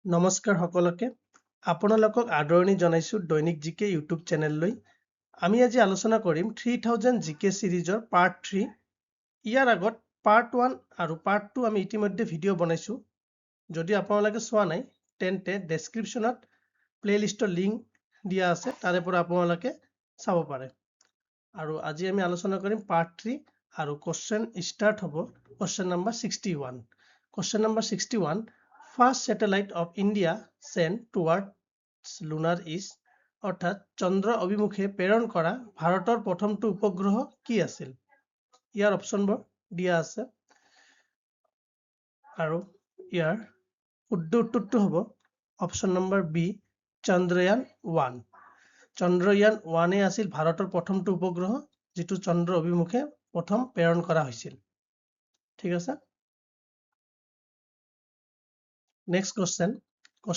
নমস্কাৰ সকলোকে আপোনালোকক আদৰণি জনাইছো দৈনিক জিকে ইউটিউব চেনেললৈ আমি আজি আলোচনা কৰিম 3000 জিকে সিৰিজৰ পাৰ্ট 3 ইয়াৰ আগত পাৰ্ট 1 আৰু পাৰ্ট 2 আমি ইতিমধ্যে ভিডিঅ' বনাইছো যদি আপোনালোকে চোৱা নাই তেন্তে ডেসক্ৰিপচনত প্লেলিষ্টৰ লিংক দিয়া আছে তাৰে পৰা আপোনালোকে চাব পাৰে আৰু আজি আমি আলোচনা কৰিম পাৰ্ট 3 আৰু কোশ্চেন স্টাৰ্ট হ'ব question number 61 question number 61 First satellite of India sent towards lunar is অৰ্থাৎ চন্দ্ৰ অভিমুখে প্ৰেৰণ কৰা ভাৰতৰ প্ৰথমটো উপগ্ৰহ কি আছিল ইয়াৰ অপচনবোৰ দিয়া আছে আৰু ইয়াৰ শুদ্ধ উত্তৰটো হ'ব option number B Chandrayaan 1 Chandrayaan 1 আছিল ভাৰতৰ প্ৰথমটো উপগ্ৰহ যেটো চন্দ্ৰ অভিমুখে প্ৰথম প্ৰেৰণ কৰা হৈছিল ঠিক আছে Next question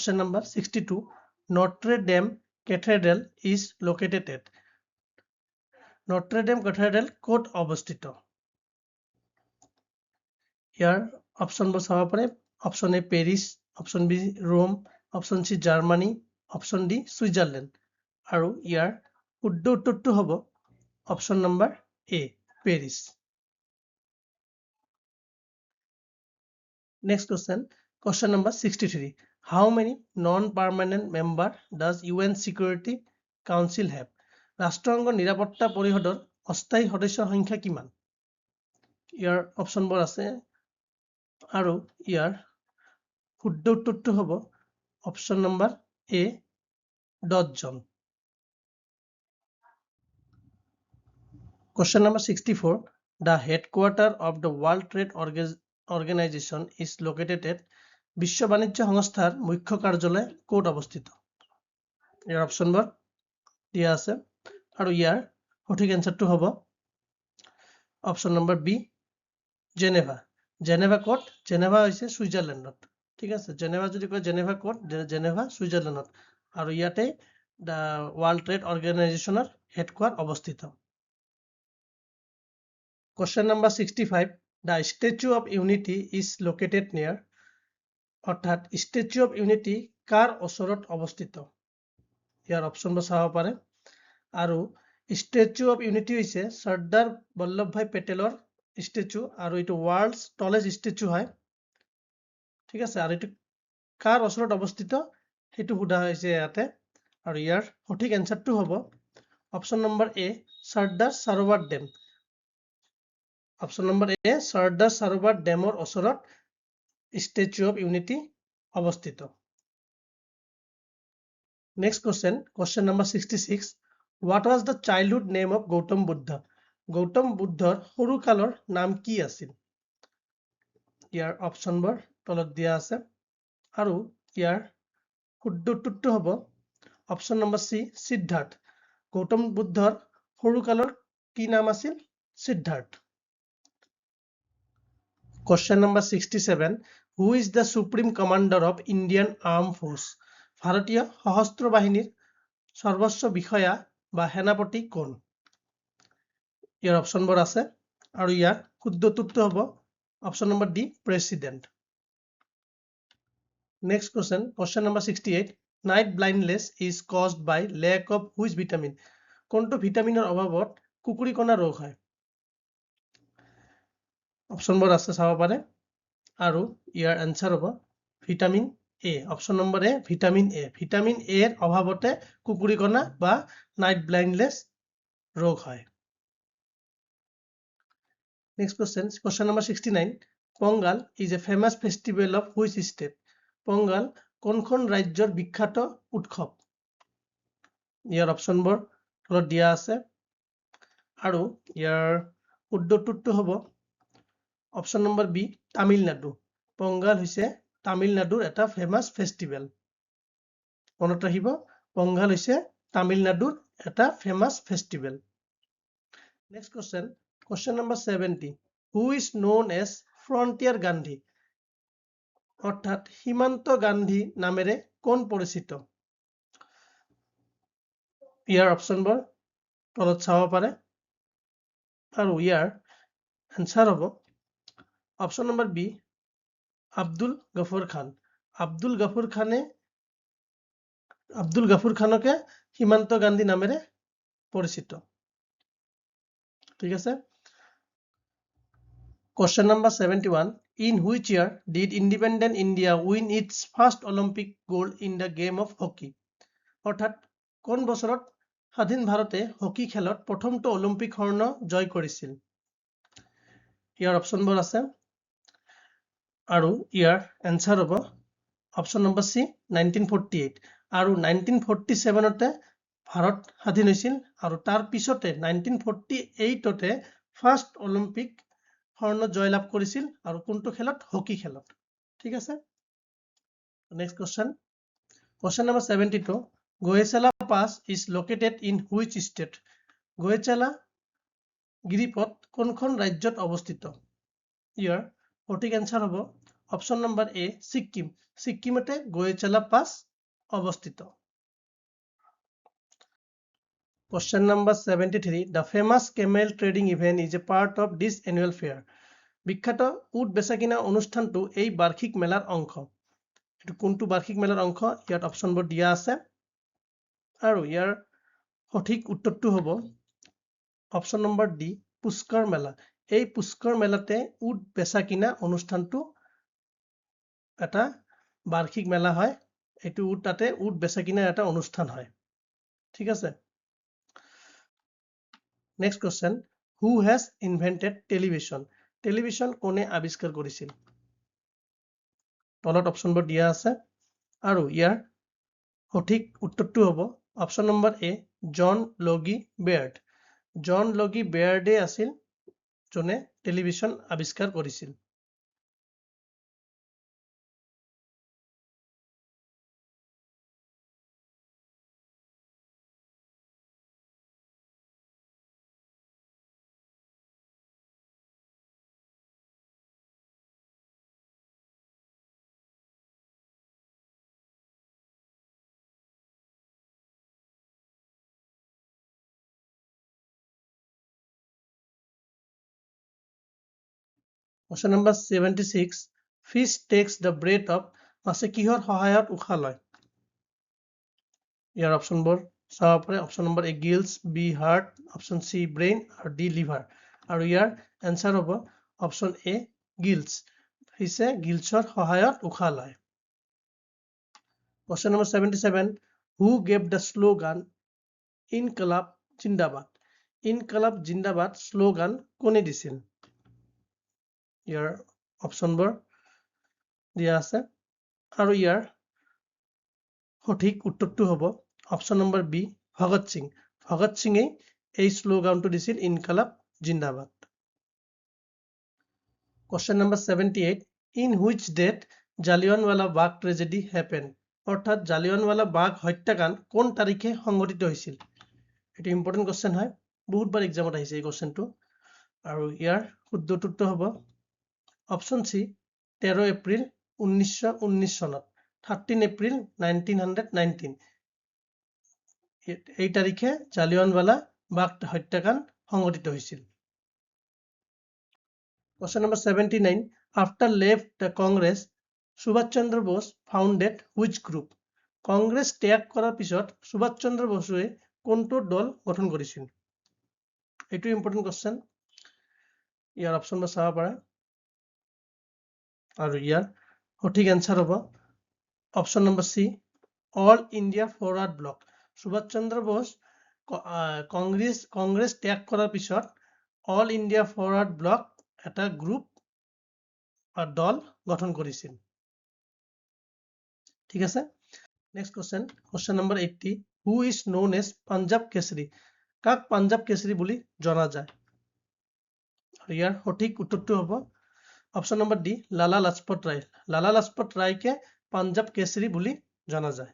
number 62. Notre Dame Cathedral is located at Notre Dame Cathedral ক'ত অৱস্থিত ইয়াৰ অপচনবোৰ চাব পাৰে option A Paris option B Rome option C Germany option D Switzerland আৰু ইয়াৰ শুদ্ধ উত্তৰটো হ'ব option number A Paris Next question number 63. How many non-permanent member does UN Security Council have? ৰাষ্ট্ৰসংঘ নিৰাপত্তা পৰিষদৰ অস্থায়ী সদস্যৰ সংখ্যা কিমান? ইয়াৰ অপচনবোৰ আছে আৰু ইয়াৰ শুদ্ধ উত্তৰটো হ'ব option number A 10 John Question number 64. The headquarter of the World Trade Organization is located at বিশ্ব বাণিজ্য সংস্থাৰ মুখ্য কাৰ্যালয় ক'ত অৱস্থিত ইয়াৰ অপচনবোৰ দিয়া আছে আৰু ইয়াৰ সঠিক এনসাৰটো হ'ব option number B Geneva Geneva ক'ত জেনেভা হৈছে সুইজাৰলেণ্ডত ঠিক আছে জেনেভা যদি কয় জেনেভা ক'ত জেনেভা সুইজাৰলেণ্ডত আৰু ইয়াতে দা ওয়াৰ্ল্ড ট্ৰেড অৰ্গানাইজেশনৰ হেডকোয়াৰ্টাৰ অৱস্থিত Question number 65. The Statue of Unity is located near অর্থাৎ Statue of Unity কাৰ ওচৰত অৱস্থিত ইয়াৰ অপচনবোৰ চাব পাৰে আৰু Statue of Unity হৈছে সৰ্দাৰ বল্লভভাই পেটেলৰ ষ্টেচু আৰু এটো ওয়াৰ্ল্ডস টলেস্ট ষ্টেচু হয় ঠিক আছে আৰু এটো কাৰ ওচৰত অৱস্থিত হেতু সোধা হৈছে ইয়াতে আৰু ইয়াৰ সঠিক এনসাৰটো হ'ব অপচন নম্বৰ এ সৰ্দাৰ সৰোবৰ ড্যাম অপচন নম্বৰ এ সৰ্দাৰ সৰোবৰ ড্যামৰ ওচৰত Statue of Unity অৱস্থিত Next question number 66 What was the childhood name of Gautam Buddha Gautam বুদ্ধৰ সৰু কালৰ নাম কি আছিল ইয়াৰ অপচনবোৰ তলত দিয়া আছে আৰু ইয়াৰ শুদ্ধ উত্তৰটো হ'ব অপচন নম্বৰ সি সিদ্ধাৰ্থ গৌতম বুদ্ধৰ সৰু কালৰ কি নাম আছিল Siddharth Question number 67. Who is the Supreme Commander of Indian Armed Force? ভাৰতীয় সশস্ত্ৰ বাহিনীৰ সৰ্বোচ্চ বিষয়া বা সেনাপতি কোন? ইয়াৰ অপচনবোৰ আছে আৰু ইয়াৰ শুদ্ধ উত্তৰটো হ'ব option number D president Next question number 68. Night blindness is caused by lack of which vitamin? কোনটো ভিটামিনৰ অভাৱত কুকুৰিকণা ৰোগ হয়? অপচনবোৰ আছে চাব পাৰে আৰু ইয়াৰ আনসাৰ হ'ব vitamin A option number A vitamin A এৰ অভাৱতে কুকুৰিকণা বা নাইট ব্লাইণ্ডনেছ ৰোগ হয় Next question number 69 Pongal is a famous festival of which state Pongal কোনখন ৰাজ্যৰ বিখ্যাত উৎসৱ ইয়াৰ অপচনবোৰ তলত দিয়া আছে আৰু ইয়াৰ শুদ্ধ উত্তৰটো হ'ব option number B Tamil Nadu Pongal হৈছে তামিলনাডুৰ এটা ফেমাস ফেষ্টিভেল মনত ৰাখিব পোংগাল হৈছে তামিলনাডুৰ এটা famous festival next question number 70 who is known as frontier gandhi অৰ্থাৎ সীমান্ত গান্ধী নামেৰে কোন পৰিচিত ইয়াৰ অপচনবোৰ তলত চাব পাৰে আৰু ইয়াৰ আনসাৰ হ'ব option number B Abdul Ghaffar খান আব্দুল গাফুৰ খানকে সীমান্ত গান্ধী নামেৰে পৰিচিত। ঠিক আছে। Question number 71. In which year did independent India win its first Olympic gold in the game of hockey? অৰ্থাৎ কোন বছৰত স্বাধীন ভাৰতে হকী খেলত প্ৰথমটো অলিম্পিক স্বৰ্ণ জয় কৰিছিল? ইয়াৰ অপশ্যনবোৰ আছে আৰু ইয়াৰ এনসাৰ হ'ব অপশ্যন নম্বৰ সি 1948 আৰু 1947তে ভাৰত স্বাধীন হৈছিল আৰু তাৰ পিছতে 1948তে ফাৰ্ষ্ট অলিম্পিক স্বৰ্ণ জয়লাভ কৰিছিল আৰু কোনটো খেলত? হকী খেলত। ঠিক আছে। Next question. Question number 72. Goyachala Pass is located in which state? Goyachala গিৰিপথ কোনখন ৰাজ্যত অৱস্থিত? ইয়াৰ সঠিক এনসাৰ হ'ব অপশ্যন নম্বৰ এ ছিক্কিম। ছিক্কিমতে গোয়েচালা পাছ অৱস্থিত। Question number 73. The famous camel trading event is a part of this annual fair. বিখ্যাত উট বেচা কিনা অনুষ্ঠানটো এই বাৰ্ষিক মেলাৰ অংশ। এটো কোনটো বাৰ্ষিক মেলাৰ অংশ? ইয়াত অপশ্যনবোৰ দিয়া আছে আৰু ইয়াৰ সঠিক উত্তৰটো হ'ব অপশ্যন নম্বৰ ডি পুষ্কৰ মেলা। এই পুষ্কৰ মেলাতে উট বেচা কিনা অনুষ্ঠানটো এটা বাৰ্ষিক মেলা হয়। এইটো তাতে উট বেচা কিনা এটা অনুষ্ঠান হয়। ঠিক আছে। Next question. Who has invented television? Television কোনে আৱিষ্কাৰ কৰিছিল? তলত অপশ্যনবোৰ দিয়া আছে আৰু ইয়াৰ সঠিক উত্তৰটো হ'ব অপশ্যন নম্বৰ এ জন লগি বেয়াৰ্ড। জন লগি বেয়াৰ্ডে আছিল যোনে টেলিভিছন আৱিষ্কাৰ কৰিছিল। Question number 76. Fish takes the breath of মাছে কিহৰ সহায়ত উশাহ লয়? ইয়াৰ অপশ্যনবোৰ চাব পাৰে। Option number A gills, B heart, option C brain আৰু ডি লিভাৰ। আৰু ইয়াৰ এনসাৰ হ'ব অপশ্যন এ গিলছ। ফিছে গিলছৰ সহায়ত উশাহ লয়। Question number 77. Who gave the slogan Inqilab জিন্দাবাদ? ইনকলাব জিন্দাবাদ শ্লোগান কোনে দিছিল? ইয়াৰ অপশ্যনবোৰ দিয়া আছে আৰু ইয়াৰ সঠিক উত্তৰটো হ'ব option number B Bhagat Singh. Bhagat সিঙে এই শ্লোগানটো দিছিল ইনকলাব জিন্দাবাদ। Question number 78. In which date Jallianwala Bagh tragedy happened? অৰ্থাৎ জালিয়ানৱালা বাগ হত্যাকাণ্ড কোন তাৰিখে সংঘটিত হৈছিল? এটো ইম্পৰ্টেণ্ট কোশ্চেন হয়। বহুতবাৰ এক্সামত আহিছে এই কোশ্চেনটো আৰু ইয়াৰ শুদ্ধ উত্তৰটো হ'ব অপশ্যন চি 13 এপ্ৰিল 1919 চনত। 13 এপ্ৰিল 1919 এই তাৰিখে জালিয়ানৱালা বাগ হত্যাকাণ্ড সংঘটিত হৈছিল। Question number 79. After left the Congress, Subhash Chandra Bose founded which group? Congress ত্যাগ কৰাৰ পিছত সুভাষ চন্দ্ৰ বসুৱে কোনটো দল গঠন কৰিছিল? এইটো ইম্পৰ্টেণ্ট কোশ্চেন। ইয়াৰ অপশ্যনবোৰ চাব পাৰে আৰু ইয়াৰ সঠিক এনসাৰ হ'ব option number C All India Forward Bloc. Subhas Chandra Bose Congress ত্যাগ কৰাৰ পিছত অল ইণ্ডিয়া ফৰৱাৰ্ড ব্লক এটা গ্ৰুপ বা দল গঠন কৰিছিল। ঠিক আছে। Next question. Question number 80. Who is known as Punjab Kesari? কাক পাঞ্জাব কেশৰী বুলি জনা যায়? আৰু ইয়াৰ সঠিক উত্তৰটো হ'ব option number D Lala Lajpat Rai. Lala Lajpat ৰায়কে পাঞ্জাব কেশৰী বুলি জনা যায়।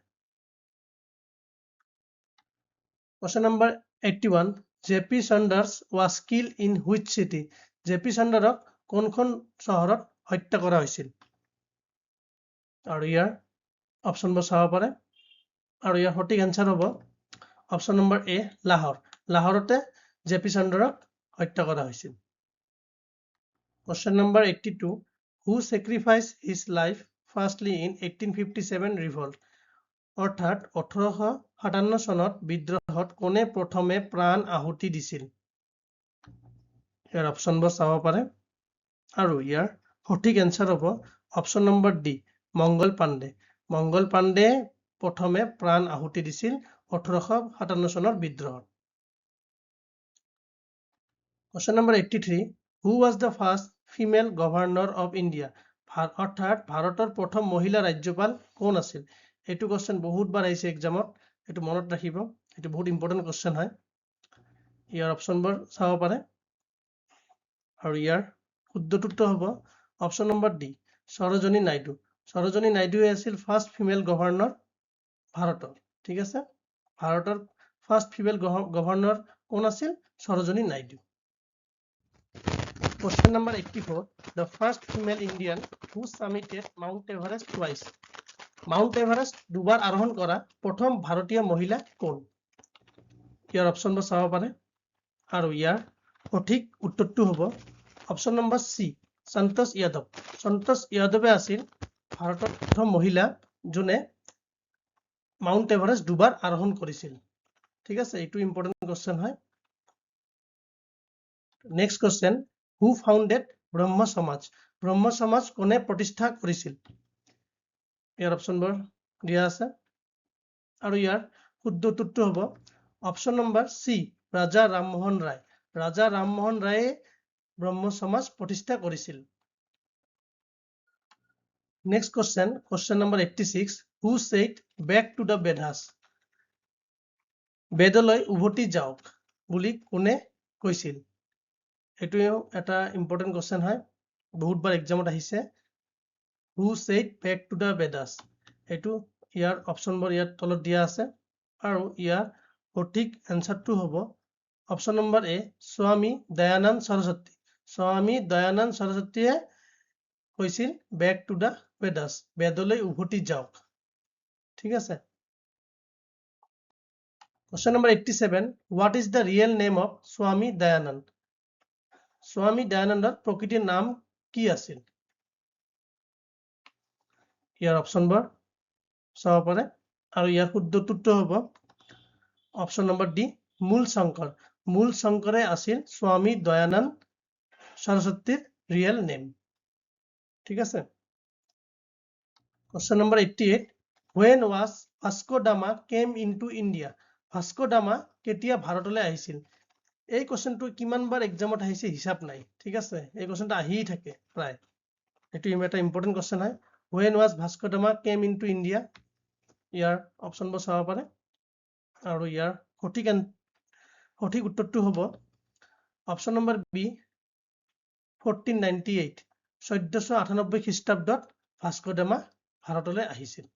Question number 81. JP Sanders was killed in which city? JP Sanders কোনখন চহৰত হত্যা কৰা হৈছিল? আৰু ইয়াৰ অপশ্যনবোৰ চাব পাৰে আৰু ইয়াৰ সঠিক এনসাৰ হ'ব অপশ্যন নম্বৰ এ লাহোৰ। লাহোৰতে জেপি চান্দাৰক হত্যা কৰা হৈছিল। Question number 82. Who sacrificed his life ফাৰ্ষ্টলি in 1857 revolt, অৰ্থাৎ 1857 চনত বিদ্ৰোহত কোনে প্ৰথমে প্ৰাণ আহুতি দিছিল? ইয়াৰ অপশ্যনবোৰ চাব পাৰে আৰু ইয়াৰ সঠিক এনসাৰ হ'ব অপশ্যন নম্বৰ ডি, মংগল পাণ্ডে। মংগল পাণ্ডে প্ৰথমে প্ৰাণ আহুতি দিছিল 1857 চনৰ বিদ্ৰোহত। Question number 83. Who was the first female governor of India? অৰ্থাৎ ভাৰতৰ প্ৰথম মহিলা ৰাজ্যপাল কোন আছিল? এইটো কোৱেশ্চন বহুতবাৰ আহিছে এক্সামত, এইটো মনত ৰাখিব, এইটো বহুত ইম্পৰ্টেণ্ট কোৱেশ্চন হয়। ইয়াৰ অপশ্যনবোৰ চাব পাৰে আৰু ইয়াৰ শুদ্ধটো হ'ব option number D, Sarojini Naidu. Sarojini নাইডুৱে আছিল ফাৰ্ষ্ট ফিমেল গভৰ্ণৰ ভাৰতৰ। ঠিক আছে, ভাৰতৰ ফাৰ্ষ্ট ফিমেল গভৰ্ণৰ কোন আছিল? Sarojini Naidu. Question number 84. The first female Indian who summited Mount Everest twice. Mount Everest দুবাৰ আৰোহণ কৰা প্ৰথম ভাৰতীয় মহিলা কোন? ইয়াৰ অপশ্যনবোৰ চাব পাৰে আৰু ইয়াৰ সঠিক উত্তৰটো হ'ব অপশ্যন নম্বৰ চি, সন্তোষ যাদৱ। সন্তোষ যাদৱে আছিল ভাৰতৰ প্ৰথম মহিলা যোনে মাউণ্ট এভাৰেষ্ট দুবাৰ আৰোহণ কৰিছিল। ঠিক আছে, এইটো ইম্পৰ্টেণ্ট কোৱেশ্চন হয়। নেক্সট কোৱেশ্চন, হু ফাউণ্ডেড ব্ৰহ্ম সমাজ? ব্ৰহ্ম সমাজ কোনে প্ৰতিষ্ঠা কৰিছিল? ইয়াৰ অপশ্যনবোৰ দিয়া আছে আৰু ইয়াৰ শুদ্ধ উত্তৰটো হ'ব option number C, Raja Rammohan Roy. Raja Rammohan ৰায়ে ব্ৰহ্ম সমাজ প্ৰতিষ্ঠা কৰিছিল। Next question, question number 86. Who said back to the Vedas? বেদলৈ উভতি যাওক বুলি কোনে কৈছিল? এইটোও এটা ইম্পৰ্টেণ্ট কোৱেশ্চন হয়, বহুতবাৰ এক্সামত আহিছে। হু said back to the Vedas? এইটো ইয়াৰ অপশ্যনবোৰ ইয়াৰ তলত দিয়া আছে আৰু ইয়াৰ সঠিক এনসাৰটো হ'ব অপশ্যন নম্বৰ এ, স্বামী দয়ানন্দ সৰস্বতী। স্বামী দয়ানন্দ সৰস্বতীয়ে কৈছিল বেক টু দ্য বেদাস, বেদলৈ উভতি যাওক। ঠিক আছে। Question number 87. What is the real name of Swami Dayanand? স্বামী দয়ানন্দৰ প্ৰকৃতিৰ নাম কি আছিল? ইয়াৰ অপশ্যনবোৰ চাব পাৰে আৰু ইয়াৰ শুদ্ধ উত্তৰটো হ'ব অপশ্যন নম্বৰ ডি, মূল শংকৰ। মূল শংকৰে আছিল স্বামী দয়ানন্দ সৰস্বতীৰ ৰিয়েল নেম। ঠিক আছে। Question number 88. When was Vasco da Gama came into India? Vasco Gama কেতিয়া ভাৰতলৈ আহিছিল? এই কোৱেশ্চনটো কিমানবাৰ এক্সামত আহিছে হিচাপ নাই। ঠিক আছে, এই কোৱেশ্চনটো আহিয়ে থাকে প্ৰায়, এইটো এটা ইম্পৰ্টেণ্ট কোৱেশ্চন হয়। When was Vasco da Gama came into India? ইয়াৰ অপশ্যনবোৰ চাব পাৰে আৰু ইয়াৰ সঠিক উত্তৰটো হ'ব অপশ্যন নম্বৰ বি, 1498, 1498 খ্ৰীষ্টাব্দত ভাস্কো ডা গামা ভাৰতলৈ আহিছিল।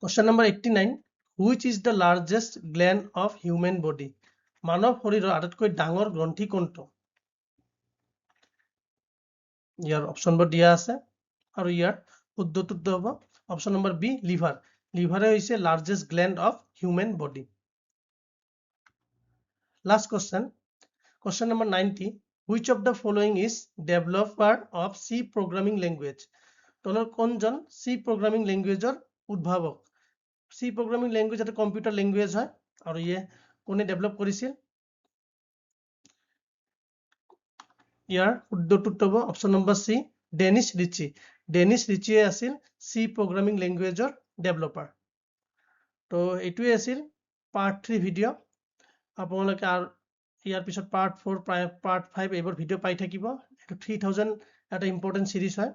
Question number 89. Which is the largest gland of human body? মানৱ শৰীৰৰ আটাইতকৈ ডাঙৰ গ্ৰন্থি কোনটো? ইয়াৰ অপশ্যনবোৰ দিয়া আছে আৰু ইয়াৰ শুদ্ধ উত্তৰটো হ'ব অপশ্যন নম্বৰ বি, লিভাৰ। লিভাৰে হৈছে largest gland of human body. Last question, question number 90. Which of the following is developer of C programming language? তলৰ কোনজন C programming languageৰ উদ্ভাৱক? C programming language এটা কম্পিউটাৰ লেংগুৱেজ হয় আৰু ইয়ে কোনে ডেভেলপ কৰিছিল? ইয়াৰ শুদ্ধ উত্তৰটো হ'ব option number C, Dennis Ritchie. Dennis ৰিচিয়ে আছিল C programming languageৰ ডেভেলপাৰ। তো এইটোৱে আছিল পাৰ্ট 3 ভিডিঅ'। আপোনালোকে আৰু ইয়াৰ পিছত পাৰ্ট 4, পাৰ্ট 5 এইবোৰ ভিডিঅ' পাই থাকিব। এইটো 3000 এটা ইম্পৰ্টেণ্ট চিৰিজ হয়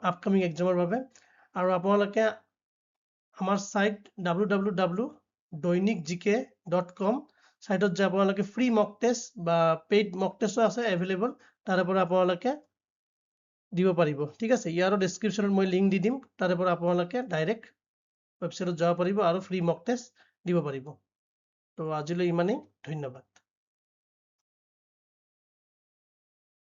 আপকামিং এক্সামৰ বাবে। আৰু আপোনালোকে আমাৰ সাইট www.doinikgk.com সাইটত যে আপোনালোকে ফ্ৰী মক টেষ্ট বা পেইড মক টেষ্টো আছে এভেইলেবল, তাৰে পৰা আপোনালোকে দিব পাৰিব। ঠিক আছে, ইয়াৰো ডেছক্ৰিপশ্যনত মই লিংক দি দিম, তাৰে পৰা আপোনালোকে ডাইৰেক্ট ৱেবছাইটত যাব পাৰিব আৰু ফ্ৰী মক টেষ্ট দিব পাৰিব। তো আজিলৈ ইমানেই, ধন্যবাদ।